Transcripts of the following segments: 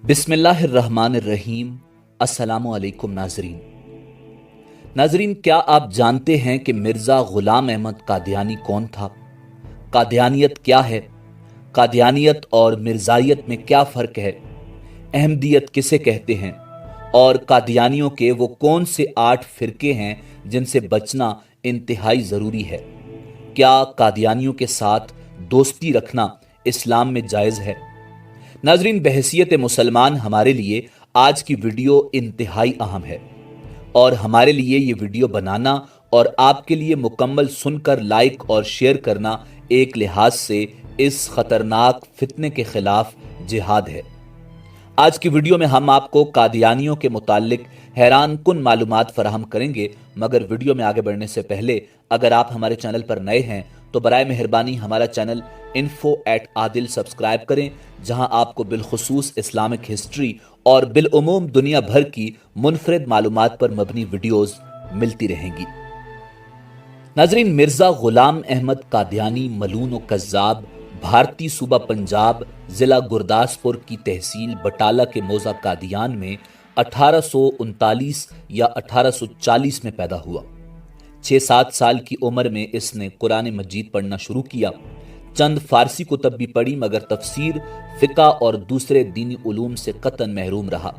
बिस्मिल्लाहिर्रहमानिर्रहीम। अस्सलामु अलैकुम नाजरीन, क्या आप जानते हैं कि मिर्ज़ा ग़ुलाम अहमद कादियानी कौन था? कादियानियत क्या है? कादियानियत और मिर्ज़ाइयत में क्या फ़र्क है? अहमदियत किसे कहते हैं? और कादियानियों के वो कौन से 8 फ़िरके हैं जिनसे बचना इंतहाई ज़रूरी है? क्या कादियानियों के साथ दोस्ती रखना इस्लाम में जायज़ है? नाजरीन, बहैसियत मुसलमान हमारे लिए आज की वीडियो इंतहाई अहम है और हमारे लिए ये वीडियो बनाना और आपके लिए मुकम्मल सुनकर लाइक और शेयर करना एक लिहाज से इस खतरनाक फितने के खिलाफ जिहाद है। आज की वीडियो में हम आपको कादियानियों के मुतालिक हैरान कुन मालूमात फराहम करेंगे, मगर वीडियो में आगे बढ़ने से पहले अगर आप हमारे चैनल पर नए हैं तो बराए मेहरबानी हमारा चैनल info@adil सब्सक्राइब करें, जहां आपको बिलखुसूस इस्लामिक हिस्ट्री और बिलउमूम दुनिया भर की मुनफरिद मालूमात पर मबनी वीडियोस मिलती रहेंगी। नाजरीन, मिर्ज़ा ग़ुलाम अहमद कादियानी मलून व कज़्ज़ाब भारतीय सूबा पंजाब, ज़िला गुरदासपुर की तहसील बटाला के मौज़ा कादियान में 1839 या 1840 में पैदा हुआ। 6-7 साल की उम्र में इसने कुरान मजीद पढ़ना शुरू किया। चंद फारसी कुतब भी पढ़ी, मगर तफसीर, फ़िक़ा और दूसरे दीनी उलूम से कतन महरूम रहा।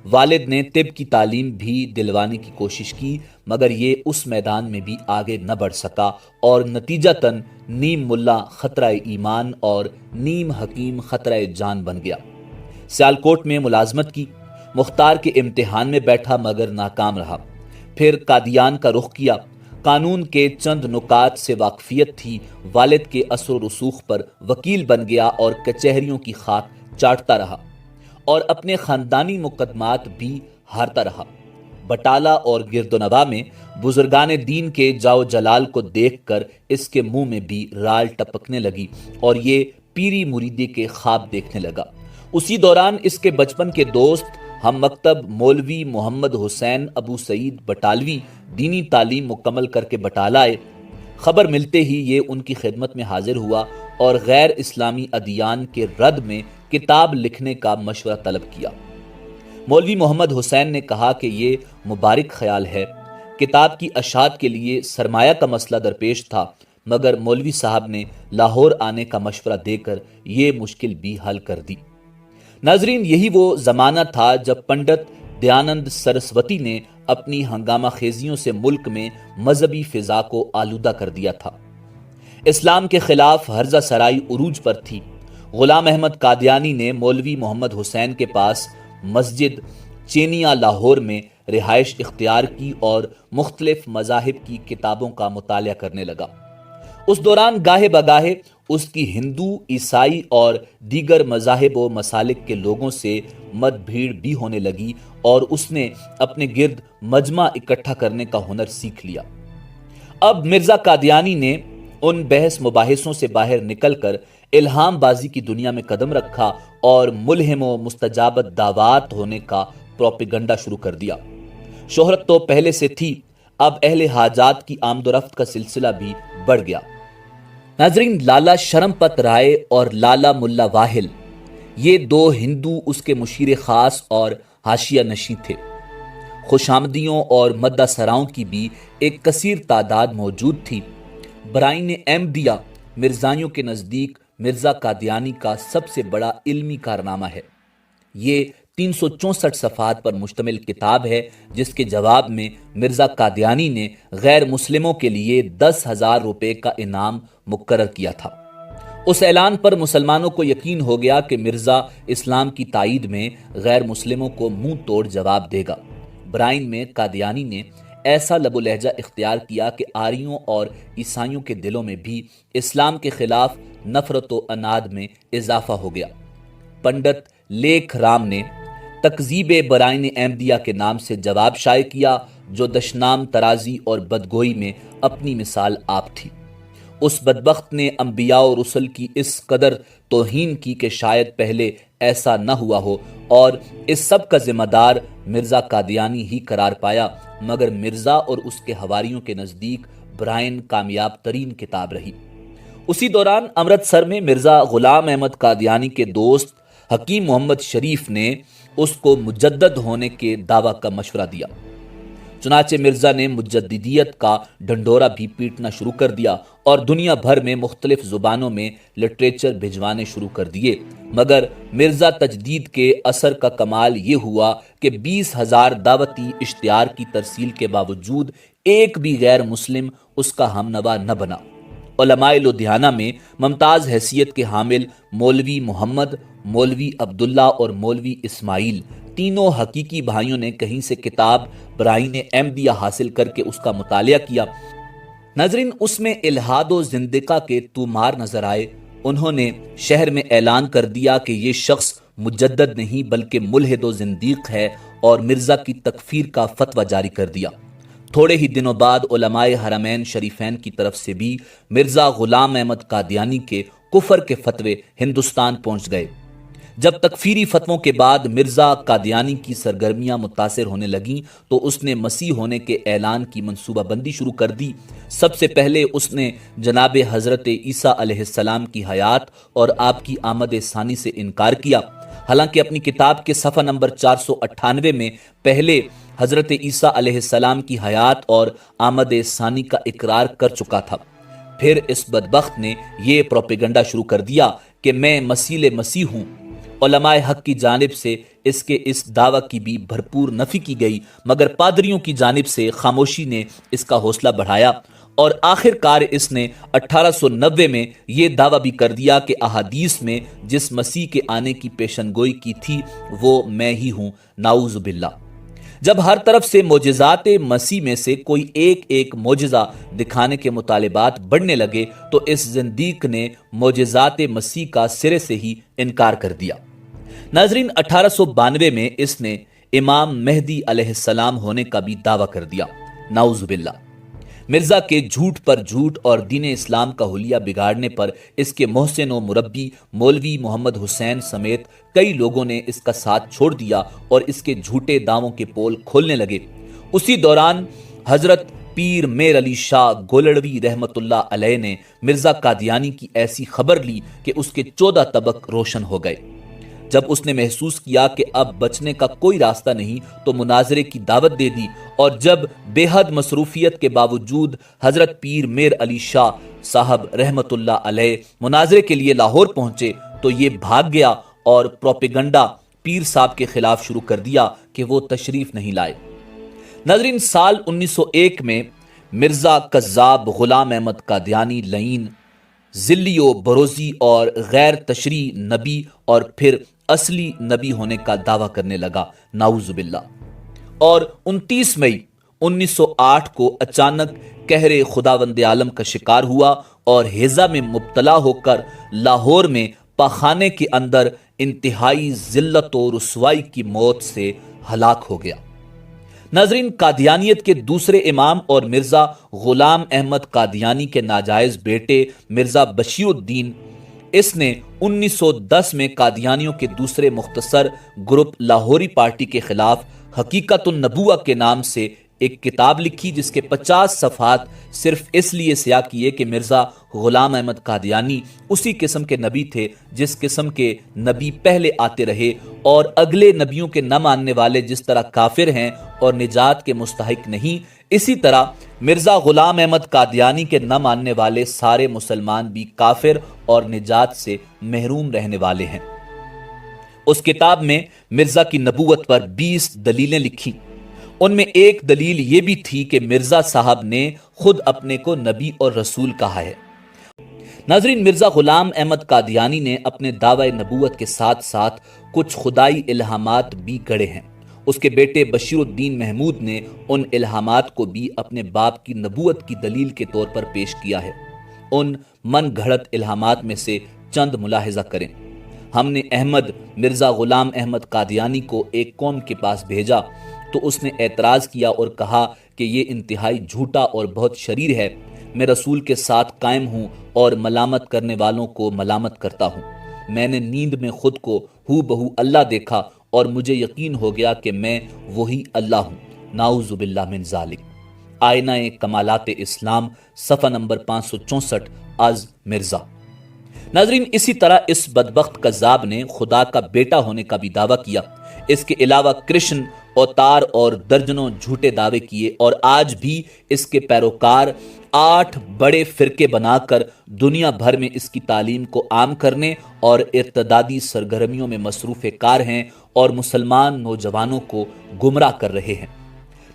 वालिद ने तिब की तालीम भी दिलवाने की कोशिश की, मगर ये उस मैदान में भी आगे न बढ़ सका और नतीजतन नीम मुल्ला खतरा ईमान और नीम हकीम खतरा जान बन गया। सियालकोट में मुलाजमत की, मुख्तार के इम्तिहान में बैठा मगर नाकाम रहा। फिर कादियान का रुख किया। कानून के चंद नुकात से वाकफियत थी। वालिद के असर रसूख पर वकील बन गया और कचहरियों की खाक चाटता रहा और अपने खानदानी मुकदमात भी हारता रहा। बटाला और गिरदोनवा में बुजुर्गान दीन के जाओ जलाल को देखकर इसके मुंह में भी राल टपकने लगी और ये पीरी मुरीदी के ख्वाब देखने लगा। उसी दौरान इसके बचपन के दोस्त हम मकतब मौलवी मोहम्मद हुसैन अबू सईद बटालवी दीनी तालीम मुकम्मल करके बटाला आए। खबर मिलते ही ये उनकी खिदमत में हाजिर हुआ और गैर इस्लामी अदियान के रद में किताब लिखने का मशवरा तलब किया। मौलवी मोहम्मद हुसैन ने कहा कि ये मुबारक ख्याल है। किताब की अशात के लिए सरमाया का मसला दरपेश था, मगर मौलवी साहब ने लाहौर आने का मशवरा देकर ये मुश्किल भी हल कर दी। नाजरीन, यही वो ज़माना था जब पंडित दयानंद सरस्वती ने अपनी हंगामा खेजियों से मुल्क में मजहबी फिजा को आलूदा कर दिया था। इस्लाम के खिलाफ हर्जा सराई उरूज पर थी। ग़ुलाम अहमद कादियानी ने मौलवी मोहम्मद हुसैन के पास मस्जिद चेनिया लाहौर में रिहाइश इख्तियार की और मुख्तलिफ मज़ाहिब की किताबों का मुतालिया करने लगा। उस दौरान गाहे बगाहे उसकी हिंदू, ईसाई और दीगर मज़ाहिब व मसालिक के लोगों से मतभेड़ भी होने लगी और उसने अपने गिर्द मजमा इकट्ठा करने का हुनर सीख लिया। अब मिर्ज़ा कादियानी ने उन बहस मुबाहिसों से बाहर निकलकर इल्हाम बाजी की दुनिया में कदम रखा और मुल्हिम व मुस्तजाबत दावात होने का प्रोपेगंडा शुरू कर दिया। शोहरत तो पहले से थी, अब अहले हाजात की आमदोरफ्त का सिलसिला भी बढ़ गया। नाजरीन, लाला शरमपत राय और लाला मुल्ला वाहिल, ये 2 हिंदू उसके मुशीर खास और हाशिया नशी थे। खुशामदियों और मद्दा सराओं की भी एक कसीर तादाद मौजूद थी। बराइन अहमदिया मिर्जाइयों के नज़दीक मिर्ज़ा कादियानी का सबसे बड़ा इल्मी कारनामा है। ये 364 सफ़ात पर मुश्तमिल किताब है, जिसके जवाब में मिर्ज़ा कादियानी ने गैर मुस्लिमों के लिए 10,000 रुपये का इनाम मुकर्रर किया था। उस ऐलान पर मुसलमानों को यकीन हो गया कि मिर्ज़ा इस्लाम की ताईद में गैर मुस्लिमों को मुंह तोड़ जवाब देगा। बराइन में कादियानी ने ऐसा लबो लहजा इख्तियार किया कि आरियों और ईसाइयों के दिलों में भी इस्लाम के खिलाफ नफरत व अनाद में इजाफा हो गया। पंडित लेख राम ने तकजीब बराइन अहमदिया के नाम से जवाब शाये किया, जो दशनाम तराजी और बदगोई में अपनी मिसाल आप थी। उस बदबख्त ने अंबिया और रुसल की इस कदर तौहीन की कि शायद पहले ऐसा न हुआ हो और इस सब का जिम्मेदार मिर्ज़ा कादियानी ही करार पाया, मगर मिर्ज़ा और उसके हवारियों के नज़दीक बराइन कामयाब तरीन किताब रही। उसी दौरान अमृतसर में मिर्ज़ा ग़ुलाम अहमद कादियानी के दोस्त حکیم محمد شریف نے اس کو مجدد ہونے کے دعویٰ کا مشورہ دیا۔ چنانچہ مرزا نے مجددیت کا ڈھنڈورا بھی پیٹنا شروع کر دیا اور دنیا بھر میں مختلف زبانوں میں لٹریچر بھجوانے شروع کر دیے، مگر مرزا تجدید کے اثر کا کمال یہ ہوا کہ 20,000 دعوتی اشتہار کی ترسیل کے باوجود ایک بھی غیر مسلم اس کا ہمنوا نہ بنا۔ علماء لدھیانہ میں ممتاز حیثیت کے حامل مولوی محمد، مولوی عبداللہ اور مولوی اسماعیل، تینوں حقیقی بھائیوں نے کہیں سے کتاب برائین احمدیہ حاصل کر کے اس کا مطالعہ کیا۔ ناظرین، اس میں الہاد و زندقہ کے تومار نظر آئے۔ انہوں نے شہر میں اعلان کر دیا کہ یہ شخص مجدد نہیں بلکہ ملحد و زندیق ہے، اور مرزا کی تکفیر کا فتویٰ جاری کر دیا۔ تھوڑے ہی دنوں بعد علماء حرمین شریفین کی طرف سے بھی مرزا غلام احمد قادیانی کے کفر کے فتوے ہندوستان پہنچ گئے۔ جب تکفیری فتووں کے بعد مرزا قادیانی کی سرگرمیاں متاثر ہونے لگیں تو اس نے مسیح ہونے کے اعلان کی منصوبہ بندی شروع کر دی۔ سب سے پہلے اس نے جناب حضرت عیسیٰ علیہ السلام کی حیات اور آپ کی آمد ثانی سے انکار کیا، حالانکہ اپنی کتاب کے صفحہ نمبر 498 میں پہلے حضرت عیسیٰ علیہ السلام کی حیات اور آمد ثانی کا اقرار کر چکا تھا۔ پھر اس بدبخت نے یہ پروپیگنڈا شروع کر دیا کہ میں مسیح ہوں۔ علماء حق کی جانب سے اس کے اس دعویٰ کی بھی بھرپور نفی کی گئی، مگر پادریوں کی جانب سے خاموشی نے اس کا حوصلہ بڑھایا، اور آخر کار اس نے 1890 میں یہ دعویٰ بھی کر دیا کہ احادیث میں جس مسیح کے آنے کی پیشن گوئی کی تھی وہ میں ہی ہوں، نعوذ باللہ۔ جب ہر طرف سے معجزات مسیح میں سے کوئی ایک معجزہ دکھانے کے مطالبات بڑھنے لگے تو اس زندیق نے معجزات مسیح کا سرے سے ہی انکار کر دیا۔ ناظرین، 1892 میں اس نے امام مہدی علیہ السلام ہونے کا بھی دعویٰ کر دیا، نعوذ باللہ۔ مرزا کے جھوٹ پر جھوٹ اور دین اسلام کا حلیہ بگاڑنے پر اس کے محسن و مربی مولوی محمد حسین سمیت کئی لوگوں نے اس کا ساتھ چھوڑ دیا اور اس کے جھوٹے دعووں کے پول کھولنے لگے۔ اسی دوران حضرت پیر میر علی شاہ گولڑوی رحمت اللہ علیہ نے مرزا قادیانی کی ایسی خبر لی کہ اس کے 14 طبق روشن ہو گئے۔ جب اس نے محسوس کیا کہ اب بچنے کا کوئی راستہ نہیں تو مناظرے کی دعوت دے دی، اور جب بے حد مصروفیت کے باوجود حضرت پیر میر علی شاہ صاحب رحمت اللہ علیہ مناظرے کے لیے لاہور پہنچے تو یہ بھاگ گیا اور پروپیگنڈا پیر صاحب کے خلاف شروع کر دیا کہ وہ تشریف نہیں لائے۔ ناظرین، سال 1901 میں مرزا کذاب غلام احمد قادیانی لعین، ذلی و بروزی اور غیر تشریع نبی اور پھر اصلی نبی ہونے کا دعویٰ کرنے لگا، نعوذ باللہ۔ اور 29 مئی 1908 کو اچانک قہر خداوند عالم کا شکار ہوا اور ہیضہ میں مبتلا ہو کر لاہور میں پاخانے کے اندر انتہائی ذلت و رسوائی کی موت سے ہلاک ہو گیا۔ ناظرین، قادیانیت کے دوسرے امام اور مرزا غلام احمد قادیانی کے ناجائز بیٹے مرزا بشیر الدین، اس نے 1910 میں قادیانیوں کے دوسرے مختصر گروپ لاہوری پارٹی کے خلاف حقیقت النبوہ کے نام سے ایک کتاب لکھی، جس کے 50 صفحات صرف اس لیے سیاہ کیے کہ مرزا غلام احمد قادیانی اسی قسم کے نبی تھے جس قسم کے نبی پہلے آتے رہے، اور اگلے نبیوں کے نہ ماننے والے جس طرح کافر ہیں اور نجات کے مستحق نہیں، اسی طرح مرزا غلام احمد قادیانی کے نہ ماننے والے سارے مسلمان بھی کافر اور نجات سے محروم رہنے والے ہیں۔ اس کتاب میں مرزا کی نبوت پر 20 دلیلیں لکھی۔ ان میں ایک دلیل یہ بھی تھی کہ مرزا صاحب نے خود اپنے کو نبی اور رسول کہا ہے۔ ناظرین، مرزا غلام احمد قادیانی نے اپنے دعوی نبوت کے ساتھ ساتھ کچھ خدائی الہامات بھی گڑھے ہیں۔ اس کے بیٹے بشیر الدین محمود نے ان الہامات کو بھی اپنے باپ کی نبوت کی دلیل کے طور پر پیش کیا ہے۔ ان من گھڑت الہامات میں سے چند ملاحظہ کریں۔ ہم نے احمد مرزا غلام احمد قادیانی کو ایک قوم کے پاس بھیجا تو اس نے اعتراض کیا اور کہا کہ یہ انتہائی جھوٹا اور بہت شریر ہے۔ میں رسول کے ساتھ قائم ہوں اور ملامت کرنے والوں کو ملامت کرتا ہوں۔ میں نے نیند میں خود کو ہو بہو اللہ دیکھا اور مجھے یقین ہو گیا کہ میں وہی اللہ ہوں، نعوذ باللہ من ذالک۔ آئینہ کمالات اسلام، صفحہ نمبر 564 از مرزا۔ नाजरीन, इसी तरह इस बदबख्त कज़्ज़ाब ने खुदा का बेटा होने का भी दावा किया। इसके अलावा कृष्ण, अवतार और दर्जनों झूठे दावे किए और आज भी इसके पैरोकार 8 बड़े फिरके बनाकर दुनिया भर में इसकी तालीम को आम करने और इर्तदादी सरगर्मियों में मसरूफ़ कार हैं और मुसलमान नौजवानों को गुमराह कर रहे हैं।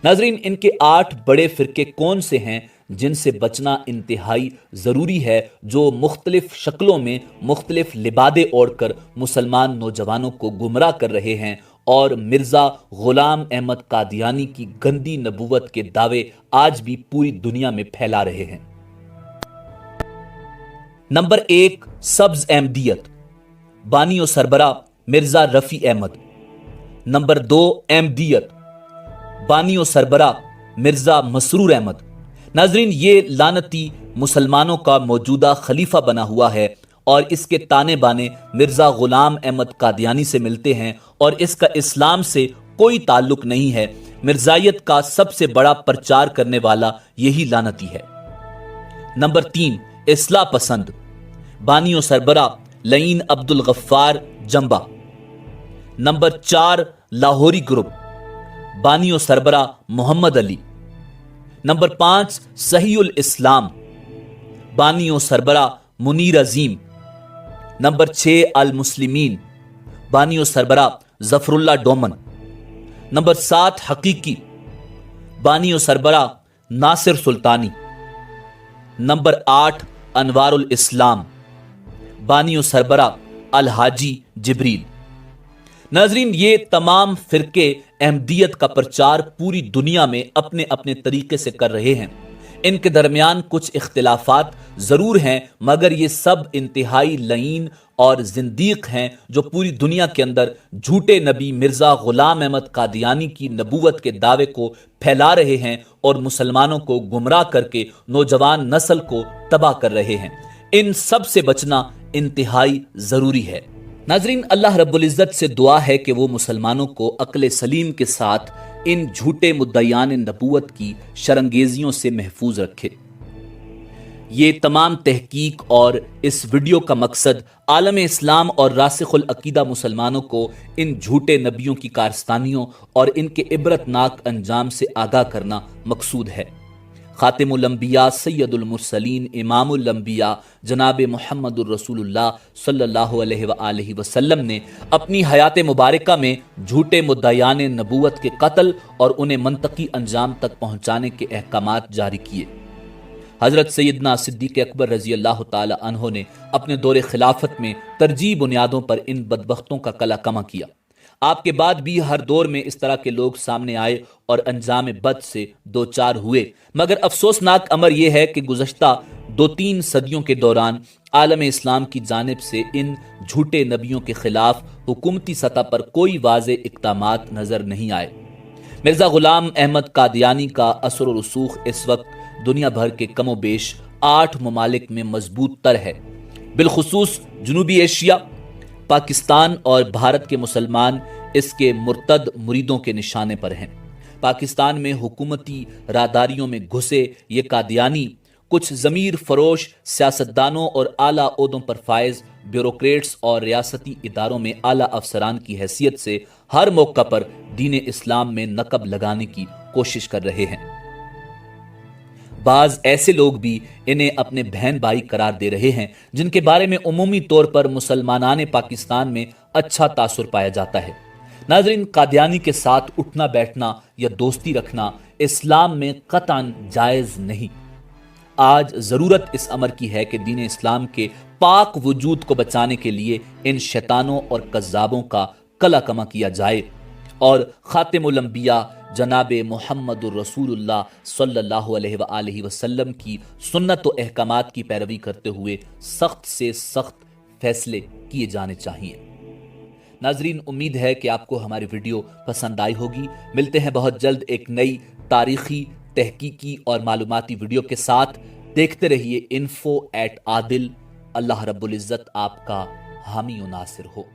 नाजरीन, इनके 8 बड़े फिरके कौन से हैं जिनसे बचना इंतहाई ज़रूरी है, जो मुख्तलिफ शक्लों में मुख्तलिफ लिबादे ओढ़कर मुसलमान नौजवानों को गुमराह कर रहे हैं और मिर्ज़ा ग़ुलाम अहमद कादियानी की गंदी नबूवत के दावे आज भी पूरी दुनिया में फैला रहे हैं। नंबर 1, सब्ज़ अहमदियत, बानी और सरबरा मिर्ज़ा रफ़ी अहमद। नंबर 2, अहमदियत, बानी और सरबरा मिर्ज़ा मसरूर अहमद। नाजरीन, ये लानती मुसलमानों का मौजूदा खलीफा बना हुआ है और इसके ताने बाने मिर्ज़ा ग़ुलाम अहमद कादियानी से मिलते हैं और इसका इस्लाम से कोई ताल्लुक नहीं है। मिर्ज़ायत का सबसे बड़ा प्रचार करने वाला यही लानती है। नंबर 3, इस्लाह पसंद, बानी और सरबरा लईन अब्दुल गफ्फार जंबा। नंबर 4, लाहौरी ग्रुप, बानी और सरबरा मोहम्मद अली। नंबर 5, सहीउल इस्लाम, बानी और सरबरा मुनीर अजीम। नंबर 6, अल मुस्लिमीन, बानी और सरबरा जफरुल्ला डोमन। नंबर 7, हकीकी, बानी और सरबरा नासिर सुल्तानी। नंबर 8, अनवारुल इस्लाम, बानी और सरबरा अल हाजी जिब्रील। नाजरीन, ये तमाम फिरके अहमदियत का प्रचार पूरी दुनिया में अपने अपने तरीके से कर रहे हैं। इनके दरमियान कुछ इख्तिलाफात ज़रूर हैं, मगर ये सब इंतहाई लईन और जिंदीक हैं जो पूरी दुनिया के अंदर झूठे नबी मिर्ज़ा ग़ुलाम अहमद कादियानी की नबूवत के दावे को फैला रहे हैं और मुसलमानों को गुमराह करके नौजवान नस्ल को तबाह कर रहे हैं। इन सब से बचना इंतहाई ज़रूरी है। नाजरीन, अल्लाह रब्बुल इज़्ज़त से दुआ है कि वो मुसलमानों को अक्ल सलीम के साथ इन झूठे मुद्दयान नबूवत की शरंगेजियों से महफूज रखे। ये तमाम तहकीक और इस वीडियो का मकसद आलम इस्लाम और रासिखुल अकीदा मुसलमानों को इन झूठे नबियों की कारस्तानियों और इनके इबरतनाक अंजाम से आगाह करना मकसूद है। खातिमुल अंबिया सैयदुल मुरसलीन इमामुल अंबिया जनाब मुहम्मदुर रसूलुल्लाह सल्लल्लाहु अलैहि वसल्लम ने अपनी हयात मुबारका में झूठे मुद्दयान नबूवत के कत्ल और उन्हें मंतकी अंजाम तक पहुँचाने के अहकामात जारी किए। हज़रत सैयदना सिद्दीक़ अकबर रज़ी अल्लाह ताला अन्हो ने अपने दौरे खिलाफत में तरजीह बुनियादों पर इन बदबख्तों का कला कमा किया। आपके बाद भी हर दौर में इस तरह के लोग सामने आए और अंजाम बद से दो चार हुए, मगर अफसोसनाक अमर यह है कि गुज़श्ता 2-3 सदियों के दौरान आलम इस्लाम की जानिब से इन झूठे नबियों के खिलाफ हुकूमती सतह पर कोई वाज़े इक़दामात नज़र नहीं आए। मिर्ज़ा ग़ुलाम अहमद कादियानी का असर और रसूख इस वक्त दुनिया भर के कमो बेश 8 ममालिक में मजबूत तर है। बिलखुसूस जनूबी एशिया, पाकिस्तान और भारत के मुसलमान इसके मुर्तद मुरीदों के निशाने पर हैं। पाकिस्तान में हुकूमती रादारियों में घुसे ये कादियानी कुछ ज़मीर फरोश सियासतदानों और आला ओहदों पर फायज ब्यूरोक्रेट्स और रियासती इदारों में आला अफसरान की हैसियत से हर मौका पर दीन इस्लाम में नकब लगाने की कोशिश कर रहे हैं। बाज ऐसे लोग भी इन्हें अपने बहन भाई करार दे रहे हैं जिनके बारे में उमूमी तौर पर मुसलमानाने पाकिस्तान में अच्छा तासुर पाया जाता है। नाजरीन, कादियानी के साथ उठना बैठना या दोस्ती रखना इस्लाम में कतन जायज़ नहीं। आज ज़रूरत इस अमर की है कि दीन इस्लाम के पाक वजूद को बचाने के लिए इन शैतानों और कज़्ज़ाबों का कला कमा किया जाए और खातिमुल अंबिया जनाब मुहम्मदुर रसूलुल्लाह सल्लल्लाहु अलैहि वसल्लम की सुन्नत व अहकामात की पैरवी करते हुए सख्त से सख्त फैसले किए जाने चाहिए। नाजरीन, उम्मीद है कि आपको हमारी वीडियो पसंद आई होगी। मिलते हैं बहुत जल्द एक नई तारीखी, तहकीकी और मालूमाती वीडियो के साथ। देखते रहिए info@adil। अल्लाह रब्बुल इज़्ज़त आपका हामी व नासिर हो।